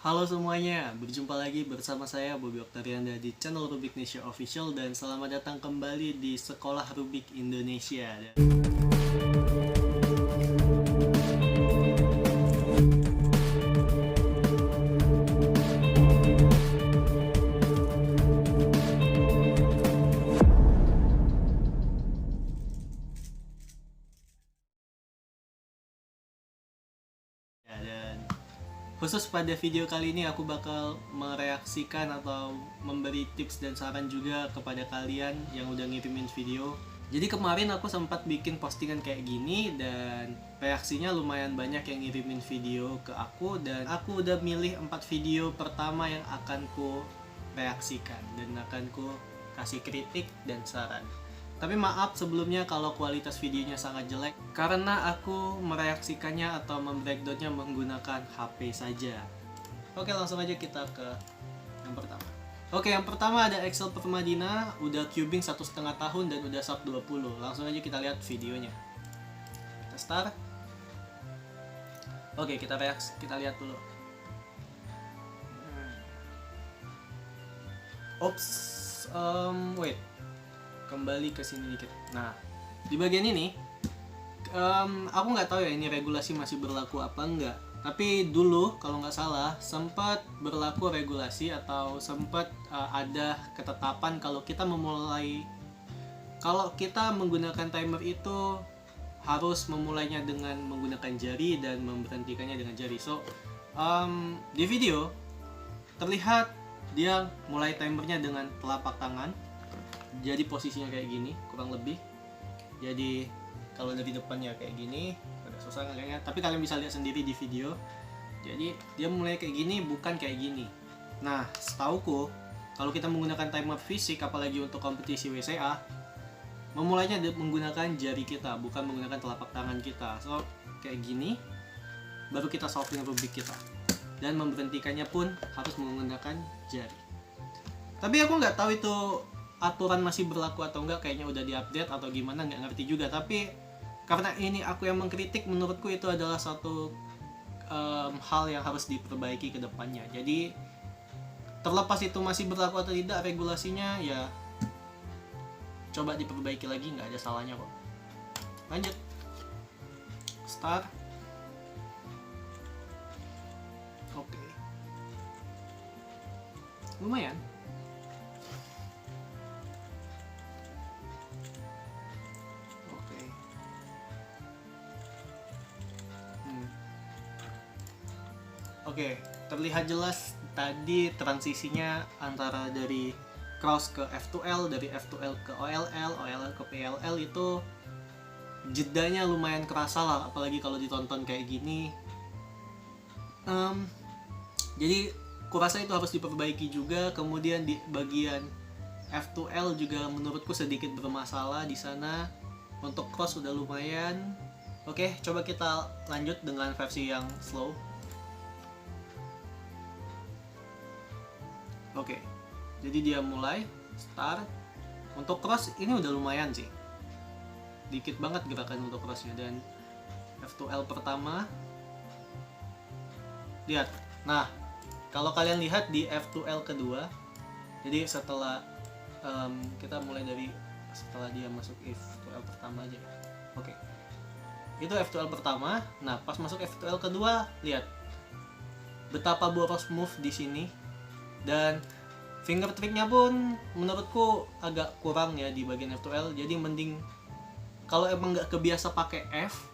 Halo semuanya, berjumpa lagi bersama saya Bobi Oktarianda di channel Rubik Indonesia Official dan selamat datang kembali di Sekolah Rubik Indonesia. Dan khusus pada video kali ini aku bakal mereaksikan atau memberi tips dan saran juga kepada kalian yang udah ngirimin video. Jadi kemarin aku sempat bikin postingan kayak gini dan reaksinya lumayan banyak yang ngirimin video ke aku, dan aku udah milih 4 video pertama yang akan ku reaksikan dan akan ku kasih kritik dan saran. Tapi maaf sebelumnya kalau kualitas videonya sangat jelek karena aku mereaksikannya atau membreakdownnya menggunakan HP saja. Oke, langsung aja kita ke yang pertama. Oke, yang pertama ada Excel Permadina, udah cubing 1,5 tahun dan udah sub 20. Langsung aja kita lihat videonya. Kita start. Oke, kita lihat dulu. Ops, wait. Kembali ke sini dikit. Nah, di bagian ini aku nggak tahu ya ini regulasi masih berlaku apa enggak. Tapi dulu kalau nggak salah sempat berlaku regulasi atau sempat ada ketetapan kalau kita menggunakan timer itu harus memulainya dengan menggunakan jari dan memberhentikannya dengan jari. So di video terlihat dia mulai timernya dengan telapak tangan. Jadi posisinya kayak gini kurang lebih. Jadi kalau dari depannya kayak gini, agak susah ngeliatnya, tapi kalian bisa lihat sendiri di video. Jadi dia mulai kayak gini, bukan kayak gini. Nah, setauku kalau kita menggunakan timer fisik, apalagi untuk kompetisi WCA, memulainya menggunakan jari kita, bukan menggunakan telapak tangan kita. So kayak gini baru kita solving rubik kita, dan memberhentikannya pun harus menggunakan jari. Tapi aku nggak tahu itu aturan masih berlaku atau enggak, kayaknya udah diupdate atau gimana, nggak ngerti juga. Tapi karena ini aku yang mengkritik, menurutku itu adalah satu hal yang harus diperbaiki ke depannya. Jadi terlepas itu masih berlaku atau tidak regulasinya, ya coba diperbaiki lagi, nggak ada salahnya kok. Lanjut, start. Oke, lumayan. Oke, terlihat jelas tadi transisinya antara dari cross ke F2L, dari F2L ke OLL, OLL ke PLL itu jedanya lumayan kerasa lah, apalagi kalau ditonton kayak gini. Jadi kurasa itu harus diperbaiki juga. Kemudian di bagian F2L juga menurutku sedikit bermasalah di sana. Untuk cross sudah lumayan. Oke, coba kita lanjut dengan versi yang slow. Oke, jadi dia mulai start. Untuk cross ini udah lumayan sih, dikit banget gerakan untuk crossnya. Dan F2L pertama, lihat. Nah, kalau kalian lihat di F2L kedua, jadi setelah kita mulai dari setelah dia masuk F2L pertama aja. Oke, itu F2L pertama. Nah, pas masuk F2L kedua, lihat betapa boros move di sini. Dan finger tricknya pun menurutku agak kurang ya di bagian F2L. Jadi mending kalau emang nggak kebiasa pakai F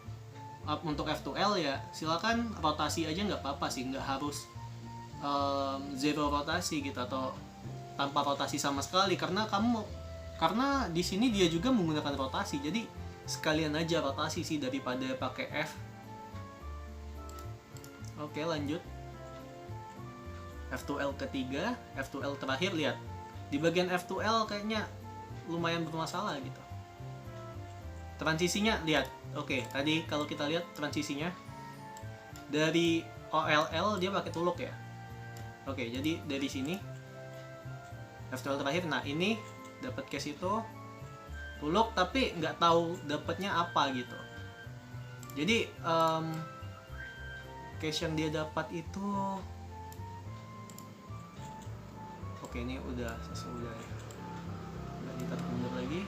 untuk F2L, ya silakan rotasi aja, nggak apa-apa sih. Nggak harus zero rotasi gitu atau tanpa rotasi sama sekali, karena di sini dia juga menggunakan rotasi. Jadi sekalian aja rotasi sih daripada pakai F. Oke, lanjut. F2L ketiga, F2L terakhir, lihat. Di bagian F2L kayaknya lumayan bermasalah gitu. Transisinya, lihat. Oke, tadi kalau kita lihat transisinya dari OLL dia pakai tuluk ya. Oke, jadi dari sini F2L terakhir. Nah, ini dapat case itu tuluk tapi nggak tahu dapatnya apa gitu. Jadi case yang dia dapat itu Oke, ini udah sesudah ya. Udah ditarik mundur lagi.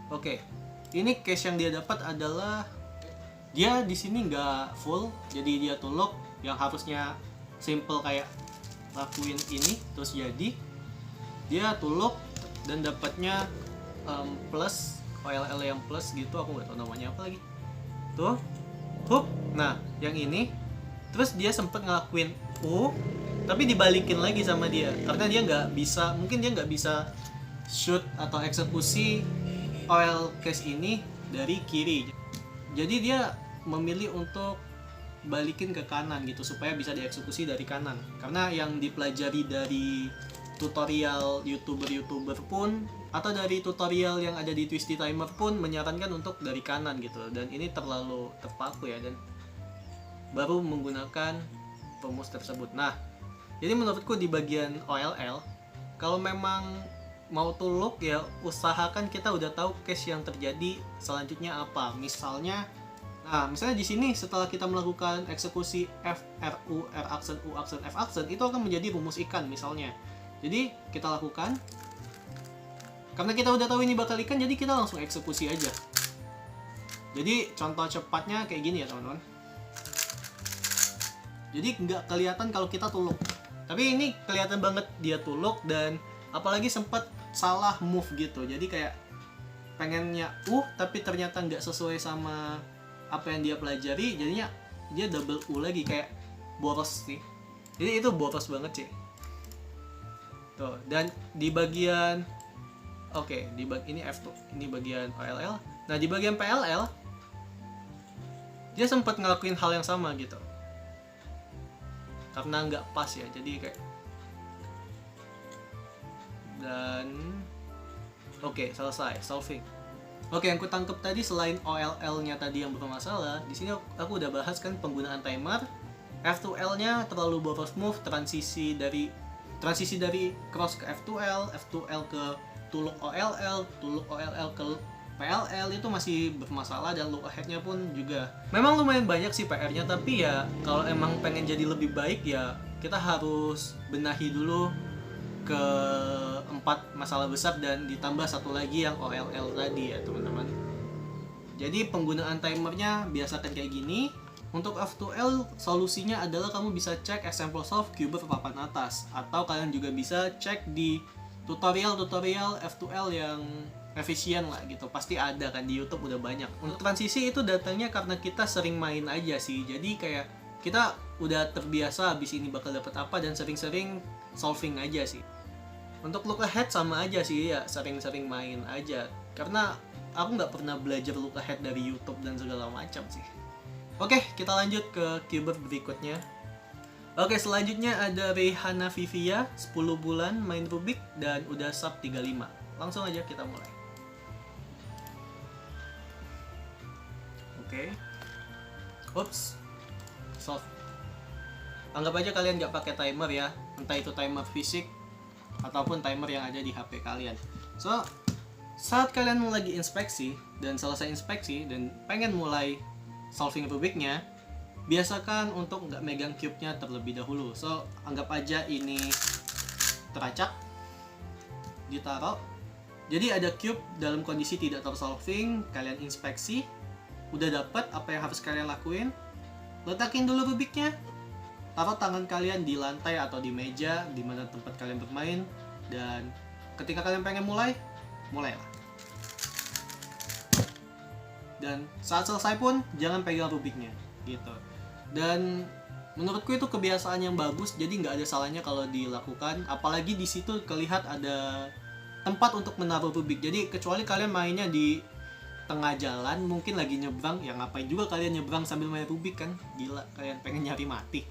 Oke, ini case yang dia dapat adalah dia di sini nggak full, jadi dia tuh lock yang harusnya simple kayak lakuin ini terus jadi dia tuh lock dan dapatnya plus OLL yang plus gitu, aku nggak tahu namanya apa lagi tuh hook. Nah yang ini terus dia sempet ngelakuin tapi dibalikin lagi sama dia karena dia nggak bisa, mungkin dia nggak bisa shoot atau eksekusi OL case ini dari kiri, jadi dia memilih untuk balikin ke kanan gitu supaya bisa dieksekusi dari kanan. Karena yang dipelajari dari tutorial youtuber pun atau dari tutorial yang ada di Twisty Timer pun menyarankan untuk dari kanan gitu, dan ini terlalu terpaku ya, dan baru menggunakan rumus tersebut. Nah jadi menurutku di bagian OLL kalau memang mau tuluk ya usahakan kita udah tahu case yang terjadi selanjutnya apa. Misalnya di sini setelah kita melakukan eksekusi F, R, U, R aksen, U aksen, F aksen, itu akan menjadi rumus ikan misalnya. Jadi kita lakukan, karena kita udah tahu ini bakal ikan, jadi kita langsung eksekusi aja. Jadi contoh cepatnya kayak gini ya teman-teman. Jadi nggak kelihatan kalau kita tuluk, tapi ini kelihatan banget dia tuluk, dan apalagi sempat salah move gitu. Jadi kayak pengennya tapi ternyata nggak sesuai sama apa yang dia pelajari, jadinya dia double lagi, kayak boros sih. Jadi itu boros banget sih tuh. Dan di bagian ini F2, ini bagian OLL. Nah di bagian PLL dia sempat ngelakuin hal yang sama gitu karena nggak pas ya, jadi kayak dan selesai solving. Yang kutangkep tadi selain OLL-nya tadi yang bermasalah, di sini aku udah bahas kan penggunaan timer. F2L-nya terlalu boros move, transisi dari cross ke F2L ke tuluk OLL ke PLL itu masih bermasalah, dan look ahead-nya pun juga memang lumayan banyak sih PR-nya, tapi ya kalau emang pengen jadi lebih baik ya kita harus benahi dulu ke 4 masalah besar dan ditambah satu lagi yang OLL tadi ya teman-teman. Jadi penggunaan timernya biasakan kayak gini. Untuk F2L solusinya adalah kamu bisa cek example solve Cubert papan atas, atau kalian juga bisa cek di tutorial F2L yang efisien lah gitu, pasti ada kan di YouTube, udah banyak. Untuk transisi itu datangnya karena kita sering main aja sih, jadi kayak kita udah terbiasa habis ini bakal dapat apa dan sering-sering solving aja sih. Untuk look ahead sama aja sih ya, sering-sering main aja, karena aku nggak pernah belajar look ahead dari YouTube dan segala macam sih. Oke, kita lanjut ke Cubert berikutnya. Selanjutnya ada Rihanna Vivia, 10 bulan main Rubik dan udah sub 35. Langsung aja kita mulai. Solve. Anggap aja kalian nggak pakai timer ya, entah itu timer fisik ataupun timer yang ada di HP kalian. Saat kalian lagi inspeksi dan selesai inspeksi dan pengen mulai solving Rubiknya, biasakan untuk nggak megang cube-nya terlebih dahulu. Anggap aja ini teracak, ditaruh. Jadi ada cube dalam kondisi tidak tersolving, kalian inspeksi, udah dapat apa yang harus kalian lakuin, letakin dulu Rubiknya, taruh tangan kalian di lantai atau di meja di mana tempat kalian bermain, dan ketika kalian pengen mulailah. Dan saat selesai pun jangan pegang Rubiknya gitu. Dan menurutku itu kebiasaan yang bagus, jadi nggak ada salahnya kalau dilakukan, apalagi di situ kelihatan ada tempat untuk menaruh Rubik. Jadi kecuali kalian mainnya di tengah jalan, mungkin lagi nyebrang, ya ngapain juga kalian nyebrang sambil main Rubik kan, gila, kalian pengen nyari mati.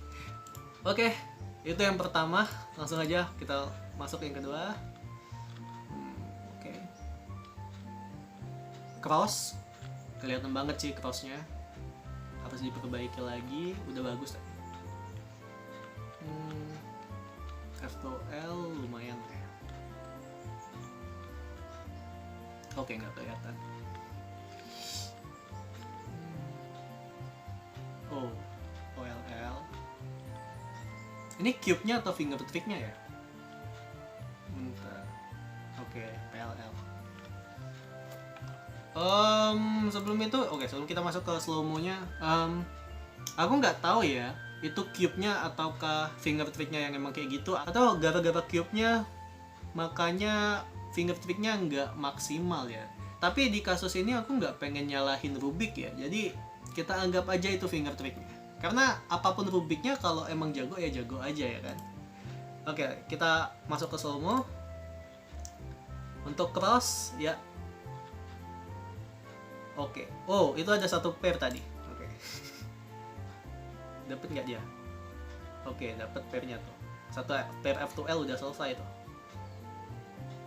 Itu yang pertama. Langsung aja kita masuk yang kedua. Cross, kelihatan banget sih crossnya, harus diperbaiki lagi. Udah bagus tadi. F2L lumayan ya. Nggak kelihatan. OLL Ini cube-nya atau finger trick-nya ya? Bentar. Oke, PLL. Sebelum itu, sebelum kita masuk ke slow-mo-nya, aku nggak tahu ya, itu cube-nya ataukah finger trick-nya yang emang kayak gitu, atau gara-gara cube-nya makanya finger trick-nya nggak maksimal ya. Tapi di kasus ini aku nggak pengen nyalahin Rubik ya, jadi kita anggap aja itu finger trick-nya. Karena apapun Rubiknya, kalau emang jago ya jago aja ya kan. Oke, kita masuk ke slow-mo. Untuk cross ya. Oke. Oh, itu ada satu pair tadi. Oke. Dapat nggak dia? Oke, dapat pairnya tuh. Satu pair F2L udah selesai tuh.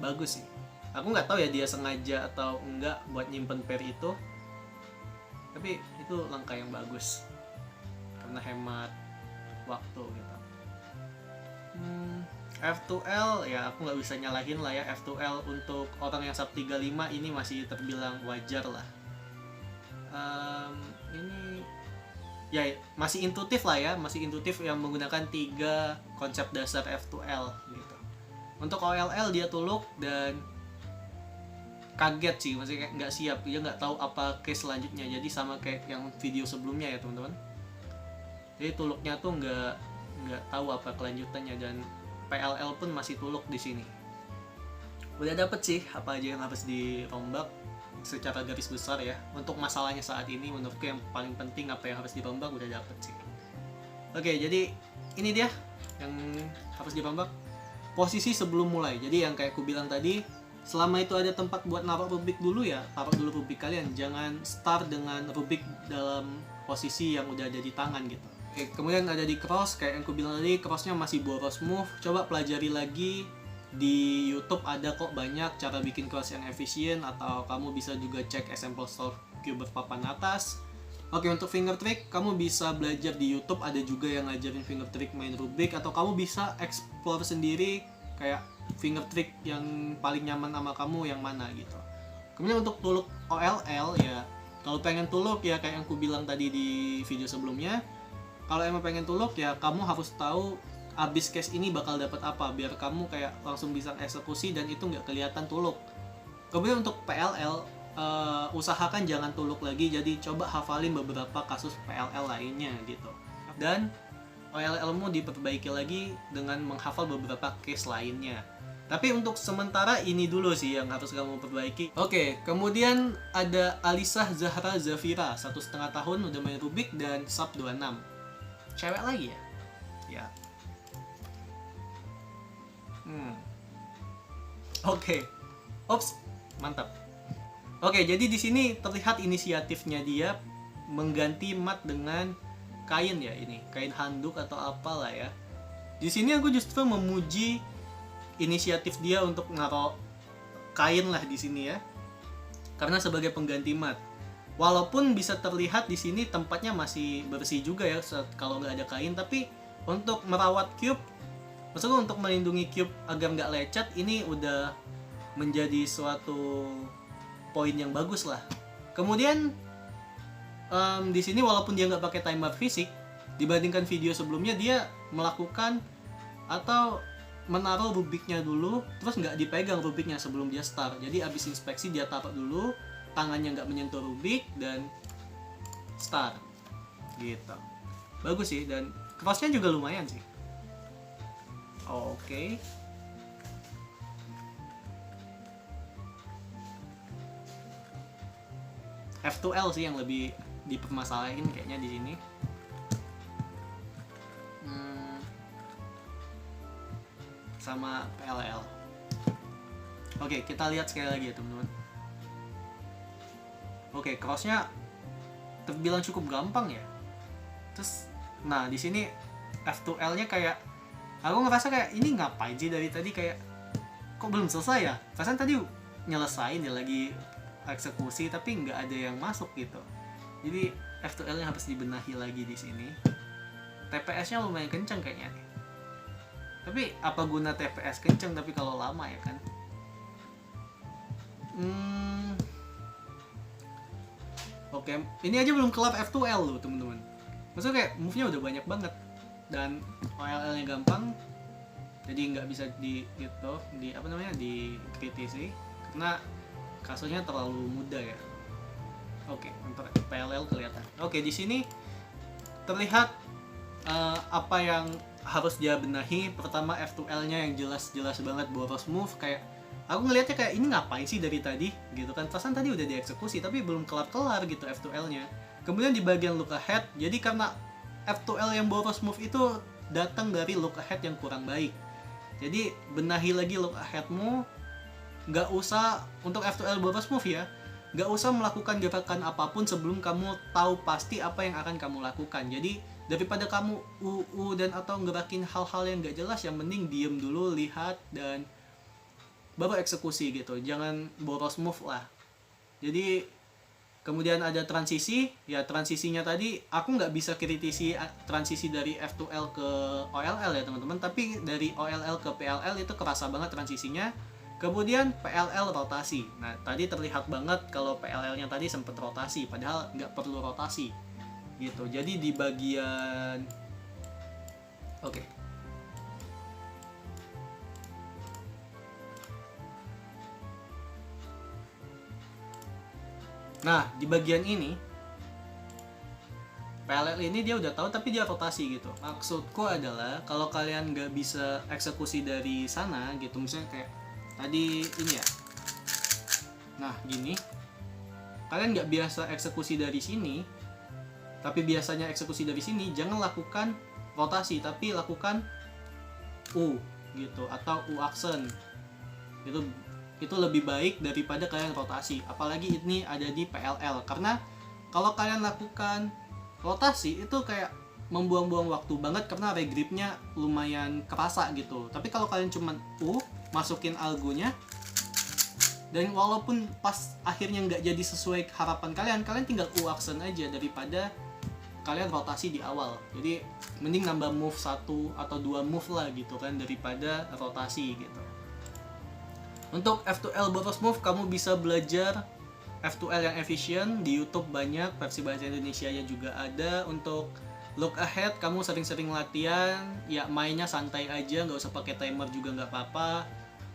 Bagus sih. Aku nggak tahu ya dia sengaja atau enggak buat nyimpen pair itu. Tapi itu langkah yang bagus. Karena hemat waktu gitu. F2L ya aku nggak bisa nyalahin lah ya. F2L untuk orang yang sub 35 ini masih terbilang wajar lah. Ini ya masih intuitif lah ya, masih intuitif yang menggunakan 3 konsep dasar F2L gitu. Untuk OLL dia tuluk dan kaget sih, masih kayak nggak siap, dia nggak tahu apa case selanjutnya. Jadi sama kayak yang video sebelumnya ya teman-teman. Jadi tuluknya tuh nggak tahu apa kelanjutannya, dan PLL pun masih tuluk di sini. Udah dapet sih apa aja yang harus dirombak secara garis besar ya. Untuk masalahnya saat ini menurutku yang paling penting apa yang harus dirombak udah dapet sih. Oke, jadi ini dia yang harus dirombak. Posisi sebelum mulai. Jadi yang kayak aku bilang tadi, selama itu ada tempat buat naruh Rubik dulu ya, taruh dulu Rubik kalian. Jangan start dengan Rubik dalam posisi yang udah ada di tangan gitu. Oke, kemudian ada di cross, kayak yang aku bilang tadi, crossnya masih boros move. Coba pelajari lagi. Di YouTube ada kok banyak cara bikin cross yang efisien, atau kamu bisa juga cek example solve cube berpapan atas. Oke, untuk finger trick kamu bisa belajar di YouTube, ada juga yang ngajarin finger trick main Rubik, atau kamu bisa explore sendiri kayak finger trick yang paling nyaman sama kamu yang mana gitu. Kemudian untuk tuluk OLL ya, kalau pengen tuluk ya kayak yang aku bilang tadi di video sebelumnya, kalau emang pengen tuluk ya kamu harus tahu abis case ini bakal dapat apa, biar kamu kayak langsung bisa eksekusi dan itu nggak kelihatan tuluk. Kemudian untuk PLL, usahakan jangan tuluk lagi, jadi coba hafalin beberapa kasus PLL lainnya gitu. Dan OLL-mu diperbaiki lagi dengan menghafal beberapa case lainnya. Tapi untuk sementara ini dulu sih yang harus kamu perbaiki. Oke, kemudian ada Alisah Zahra Zafira, 1,5 tahun, udah main Rubik dan sub 26. Cewek lagi ya? Ya. Oke. Ops, mantap. Oke, jadi di sini terlihat inisiatifnya dia mengganti mat dengan kain ya, ini kain handuk atau apalah ya. Di sini aku justru memuji inisiatif dia untuk naruh kain lah di sini ya, karena sebagai pengganti mat. Walaupun bisa terlihat di sini tempatnya masih bersih juga ya kalau nggak ada kain, tapi untuk merawat cube, maksudnya untuk melindungi cube agar nggak lecet, ini udah menjadi suatu poin yang bagus lah. Kemudian di sini walaupun dia nggak pakai timer fisik, dibandingkan video sebelumnya dia melakukan atau menaruh Rubiknya dulu, terus nggak dipegang Rubiknya sebelum dia start. Jadi abis inspeksi dia taruh dulu, tangannya nggak menyentuh Rubik dan start gitu. Bagus sih, dan crossnya juga lumayan sih. Oke. F2L sih yang lebih dipermasalahin kayaknya di sini. Sama PLL. Oke, kita lihat sekali lagi ya teman-teman. Oke, crossnya terbilang cukup gampang ya. Terus, nah di sini F2L-nya kayak, aku ngerasa kayak ini ngapain sih dari tadi, kayak kok belum selesai ya? Perasaan tadi nyelesain dia lagi eksekusi tapi nggak ada yang masuk gitu. Jadi F2L-nya harus dibenahi lagi di sini. TPS-nya lumayan kenceng kayaknya nih. Tapi apa guna TPS kenceng tapi kalau lama ya kan? Oke, ini aja belum kelar F2L loh teman-teman. Maksudnya kayak move-nya udah banyak banget. dan OLL-nya gampang, jadi nggak bisa dikritisi karena kasusnya terlalu mudah ya. Oke, untuk PLL kelihatan. Oke, di sini terlihat apa yang harus dia benahi. Pertama, F2L-nya yang jelas banget boros move. Kayak aku ngelihatnya kayak ini ngapain sih dari tadi gitu kan, perasaan tadi udah dieksekusi tapi belum kelar gitu F2L-nya. Kemudian di bagian look ahead, jadi karena F2L yang boros move itu datang dari look ahead yang kurang baik, jadi benahi lagi look ahead-mu. Nggak usah untuk F2L boros move ya, nggak usah melakukan gerakan apapun sebelum kamu tahu pasti apa yang akan kamu lakukan. Jadi daripada kamu dan atau ngerakin hal-hal yang nggak jelas, yang mending diem dulu, lihat, dan baru eksekusi gitu. Jangan boros move lah. Jadi kemudian ada transisi, ya transisinya tadi aku nggak bisa kritisi transisi dari F2L ke OLL ya teman-teman, tapi dari OLL ke PLL itu kerasa banget transisinya. Kemudian PLL rotasi. Nah tadi terlihat banget kalau PLL-nya tadi sempat rotasi, padahal nggak perlu rotasi gitu. Jadi di bagian Nah, di bagian ini PLL ini dia udah tahu tapi dia rotasi gitu. Maksudku adalah kalau kalian nggak bisa eksekusi dari sana gitu, misalnya kayak tadi ini ya. Nah, gini. Kalian nggak biasa eksekusi dari sini, tapi biasanya eksekusi dari sini, jangan lakukan rotasi, tapi lakukan U gitu atau U aksen. Itu lebih baik daripada kalian rotasi, apalagi ini ada di PLL, karena kalau kalian lakukan rotasi itu kayak membuang-buang waktu banget karena regripnya lumayan kerasa gitu. Tapi kalau kalian cuman masukin algonya, dan walaupun pas akhirnya nggak jadi sesuai harapan kalian tinggal aksen aja daripada kalian rotasi di awal. Jadi mending nambah move 1 atau 2 move lah gitu kan daripada rotasi gitu. Untuk F2L boros move, kamu bisa belajar F2L yang efisien di YouTube, banyak versi bahasa Indonesia-nya juga ada. Untuk look ahead, kamu sering-sering latihan, ya mainnya santai aja, nggak usah pakai timer juga nggak apa-apa.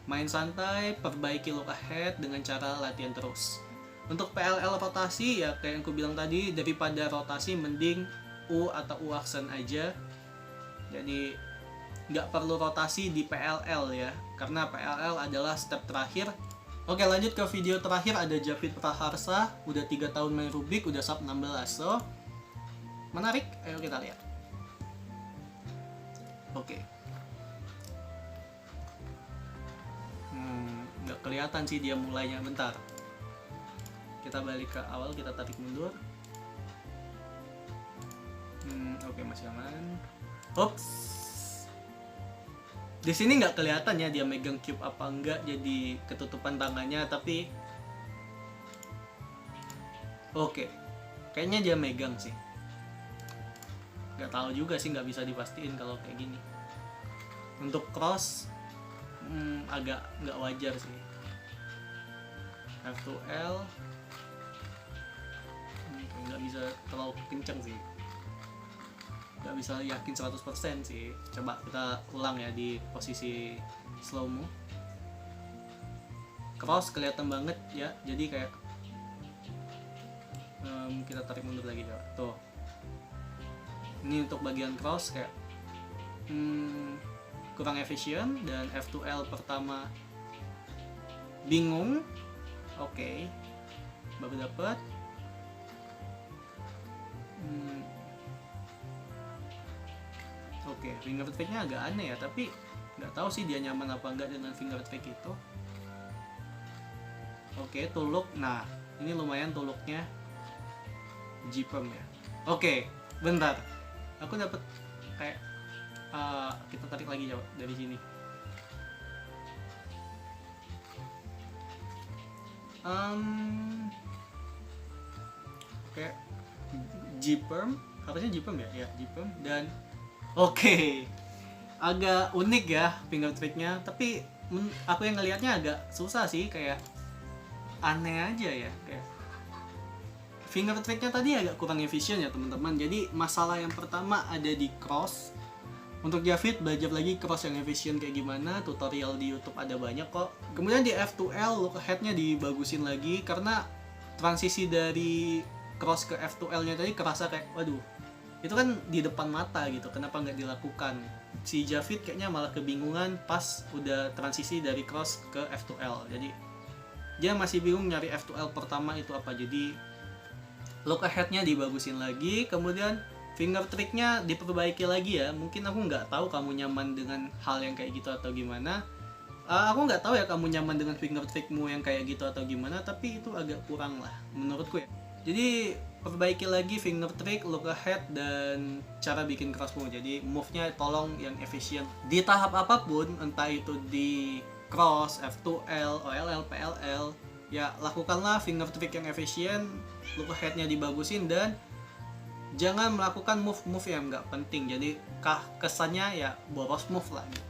Main santai, perbaiki look ahead dengan cara latihan terus. Untuk PLL rotasi, ya kayak yang aku bilang tadi, daripada rotasi mending U atau U aksen aja. Jadi nggak perlu rotasi di PLL ya, karena PLL adalah step terakhir. Oke, lanjut ke video terakhir. Ada Javid Praharsa, udah 3 tahun main Rubik, udah sub 16. So menarik, ayo kita lihat. Oke. Nggak kelihatan sih dia mulainya, bentar. Kita balik ke awal, kita tarik mundur. Oke, masih aman. Oops. Di sini nggak kelihatan ya dia megang cube apa enggak, jadi ketutupan tangannya, tapi oke, kayaknya dia megang sih. Nggak tahu juga sih, nggak bisa dipastiin kalau kayak gini. Untuk cross agak nggak wajar sih. F2L nggak bisa terlalu kenceng sih, nggak bisa yakin 100% sih. Coba kita ulang ya di posisi slow mo. Cross kelihatan banget ya, jadi kayak kita tarik mundur lagi coba. Tuh, ini untuk bagian cross kayak kurang efisien, dan F2L pertama bingung. Oke, baru dapat. Oke, finger fake-nya agak aneh ya, tapi nggak tahu sih dia nyaman apa enggak dengan finger fake itu. Oke, tuluk. Nah, ini lumayan tuluknya G-perm ya. Oke, bentar. Aku dapat kayak kita tarik lagi coba dari sini. Oke, G-perm, harusnya G-perm ya? Ya, G-perm. Dan oke, agak unik ya finger trick-nya, tapi aku yang ngelihatnya agak susah sih, kayak aneh aja ya. Kayak finger trick-nya tadi agak kurang efisien ya teman-teman. Jadi masalah yang pertama ada di cross, Untuk Javid belajar lagi cross yang efisien kayak gimana, tutorial di YouTube ada banyak kok. Kemudian di F2L look ahead-nya dibagusin lagi karena transisi dari cross ke F2L-nya tadi kerasa kayak waduh, itu kan di depan mata gitu, kenapa nggak dilakukan. Si Javid kayaknya malah kebingungan pas udah transisi dari cross ke F2L, jadi dia masih bingung nyari F2L pertama itu apa. Jadi look ahead-nya dibagusin lagi, kemudian finger trick-nya diperbaiki lagi ya. Mungkin aku nggak tahu kamu nyaman dengan hal yang kayak gitu atau gimana. Aku nggak tahu ya kamu nyaman dengan finger trick-mu yang kayak gitu atau gimana, tapi itu agak kurang lah menurutku ya. Jadi perbaiki lagi finger trick, look ahead, dan cara bikin cross-mu. Jadi move-nya tolong yang efisien. Di tahap apapun, entah itu di cross, F2L, OLL, PLL, ya lakukanlah finger trick yang efisien, look ahead-nya dibagusin, dan jangan melakukan move-move yang nggak penting. Jadi kesannya ya boros move lah gitu.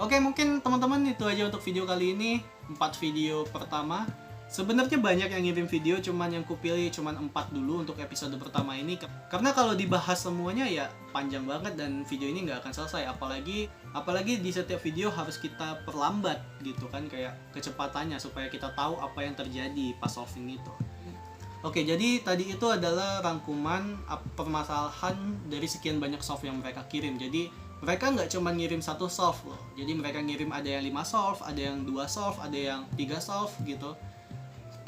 Oke, mungkin teman-teman itu aja untuk video kali ini. 4 video pertama. Sebenarnya banyak yang ngirim video, cuman yang kupilih cuman 4 dulu untuk episode pertama ini. Karena kalau dibahas semuanya ya panjang banget dan video ini nggak akan selesai. Apalagi di setiap video harus kita perlambat gitu kan, kayak kecepatannya supaya kita tahu apa yang terjadi pas solving itu. Oke, jadi tadi itu adalah rangkuman permasalahan dari sekian banyak solve yang mereka kirim. Jadi mereka nggak cuma ngirim 1 solve loh. Jadi mereka ngirim ada yang 5 solve, ada yang 2 solve, ada yang 3 solve gitu.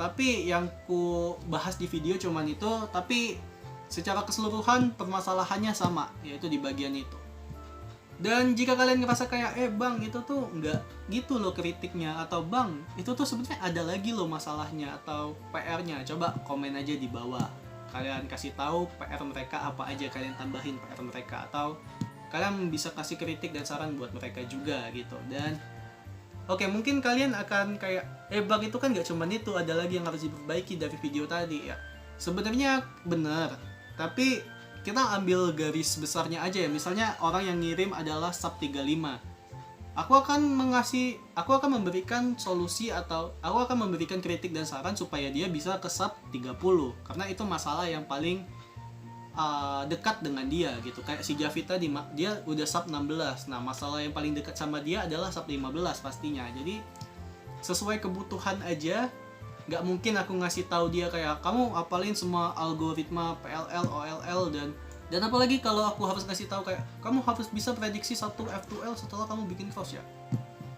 Tapi yang ku bahas di video cuman itu, tapi secara keseluruhan permasalahannya sama, yaitu di bagian itu. Dan jika kalian ngerasa kayak, bang itu tuh nggak gitu loh kritiknya, atau bang itu tuh sebenarnya ada lagi loh masalahnya atau PR-nya, coba komen aja di bawah. Kalian kasih tahu PR mereka apa aja, kalian tambahin PR mereka, atau kalian bisa kasih kritik dan saran buat mereka juga gitu. Dan oke, mungkin kalian akan kayak, bang itu kan nggak cuma itu, ada lagi yang harus diperbaiki dari video tadi ya. Sebenarnya benar, tapi kita ambil garis besarnya aja ya. Misalnya orang yang ngirim adalah sub 35. Aku akan memberikan solusi atau aku akan memberikan kritik dan saran supaya dia bisa ke sub 30. Karena itu masalah yang paling dekat dengan dia gitu. Kayak si Javid tadi, dia udah sub 16. Nah, masalah yang paling dekat sama dia adalah sub 15 pastinya. Jadi sesuai kebutuhan aja. Nggak mungkin aku ngasih tahu dia kayak kamu apalin semua algoritma PLL, OLL, dan apalagi kalau aku harus ngasih tahu kayak kamu harus bisa prediksi 1 F2L setelah kamu bikin cross ya.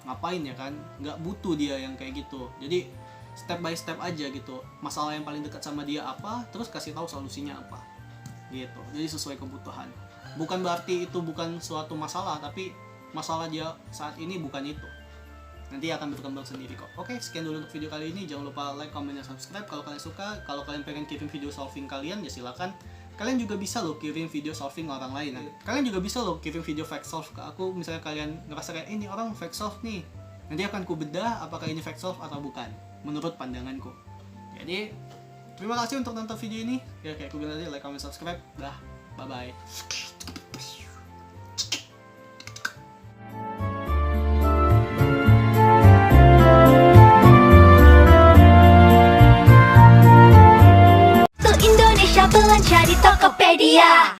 Ngapain ya kan? Nggak butuh dia yang kayak gitu. Jadi step by step aja gitu. Masalah yang paling dekat sama dia apa, terus kasih tahu solusinya apa. Gitu. Jadi sesuai kebutuhan. Bukan berarti itu bukan suatu masalah, tapi masalah dia saat ini bukan itu. Nanti akan berkembang sendiri kok. Oke, sekian dulu untuk video kali ini. Jangan lupa like, comment, dan subscribe kalau kalian suka. Kalau kalian pengen kirim video solving kalian, ya silakan. Kalian juga bisa loh kirim video solving orang lain. Kalian juga bisa loh kirim video fake solve ke aku. Misalnya kalian ngerasa kayak ini orang fake solve nih. Nanti akan ku bedah apakah ini fake solve atau bukan, menurut pandanganku. Jadi terima kasih untuk nonton video ini. Ya kayak aku bilang tadi, like, comment, subscribe. Dah, bye bye. Pelancar di Tokopedia.